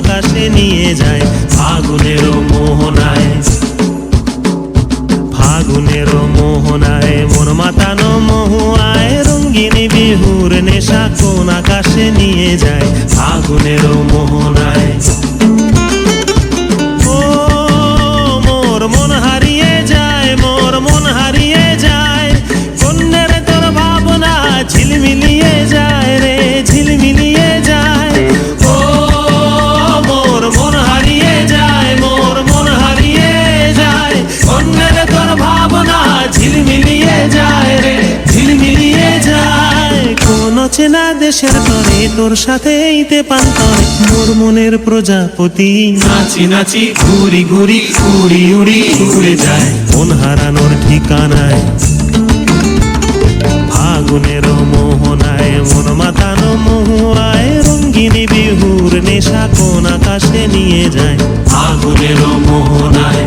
আকাশে নিয়ে যায় ফাগুনেরও মোহনায়। ফাগুনেরও মোহনায় মন মাতানো মহুয়ায়, রঙ্গিনী বিহুর নেশা কোন আকাশে নিয়ে যায় ফাগুনেরও মোহনায়। ও মোর মন হারিয়ে যায়, মোর মন হারিয়ে যায়, কন্যের তোর ভাবনা ঝিলমিলিয়ে যায় রে, ঝিলমিলিয়ে যায়। ও মোর মন হারিয়ে যায়, মোর মন হারিয়ে যায়, কন্যের তোর ভাবনা ঝিলমিলিয়ে যায় রে, ঝিলমিলিয়ে যায়। কোন চেনা দেশের তরে তোর সাথে ইতে পান্তরে, মোর মনের প্রজাপতি নাচি নাচি ঘুরি ঘুরি উড়ি উড়ি উড়ে যায় মন হারানোর ঠিকানায়। ফাগুনেরও মোহনায় মন মাতানো মহুয়ায়, রঙ্গিনী বিহুর নেশা কোন আকাশে নিয়ে যায় ফাগুনেরও মোহনায়।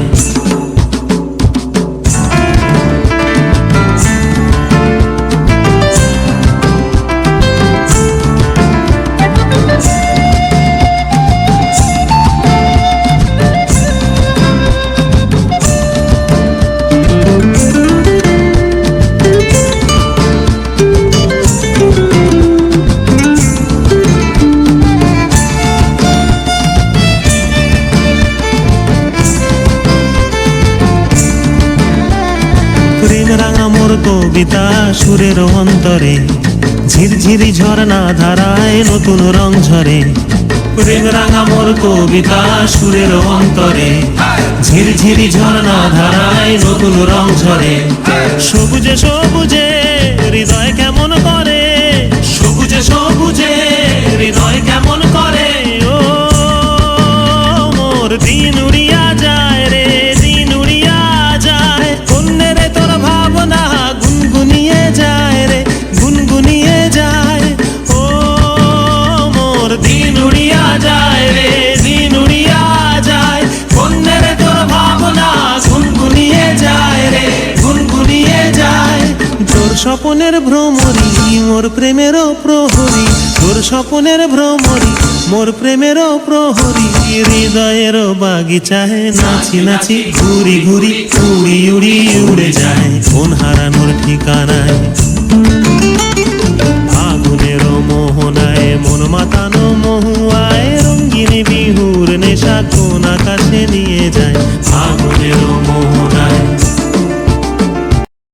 প্রেম রাঙা মোর কবিতা সুরের অন্তরে, ঝিরঝিরি ঝর্ণা ধারায় নতুন রং ঝরে। প্রেম রাঙা মোর কবিতা সুরের অন্তরে, ঝিরঝিরি ঝর্ণা ধারায় নতুন রং ঝরে। সবুজে সবুজে হৃদয় কেমন করে, সবুজে সবুজে হৃদয় কেমন করে। ও মোর দিন উড়িয়া যায় রে, দিন উড়িয়া যায়, কন্যের তোর ভাবনা গুনগুনিয়ে যায় রে, গুনগুনিয়ে যায়। ও মোর দিন উড়িয়া যায় রে, দিন উড়িয়া যায়, কন্যের তোর ভাবনা গুনগুনিয়ে যায় রে, গুনগুনিয়ে যায়। তোর স্বপনের ভ্রমরি মোর প্রেমেরও প্রহরী, তোর স্বপনের ভ্রমরি মোর প্রেমেরও প্রহরী, হৃদয়েরও বাগিচায় নাচি নাচি ঘুরি ঘুরি উড়ি উড়ি উড়ে যায় মন হারানোর ঠিকানায়। ফাগুনেরও মোহনায় মন মাতানো মহুয়ায়, রঙ্গিনী বিহুর নেশা কোন আকাশে নিয়ে যায় ফাগুনেরও মোহনায়।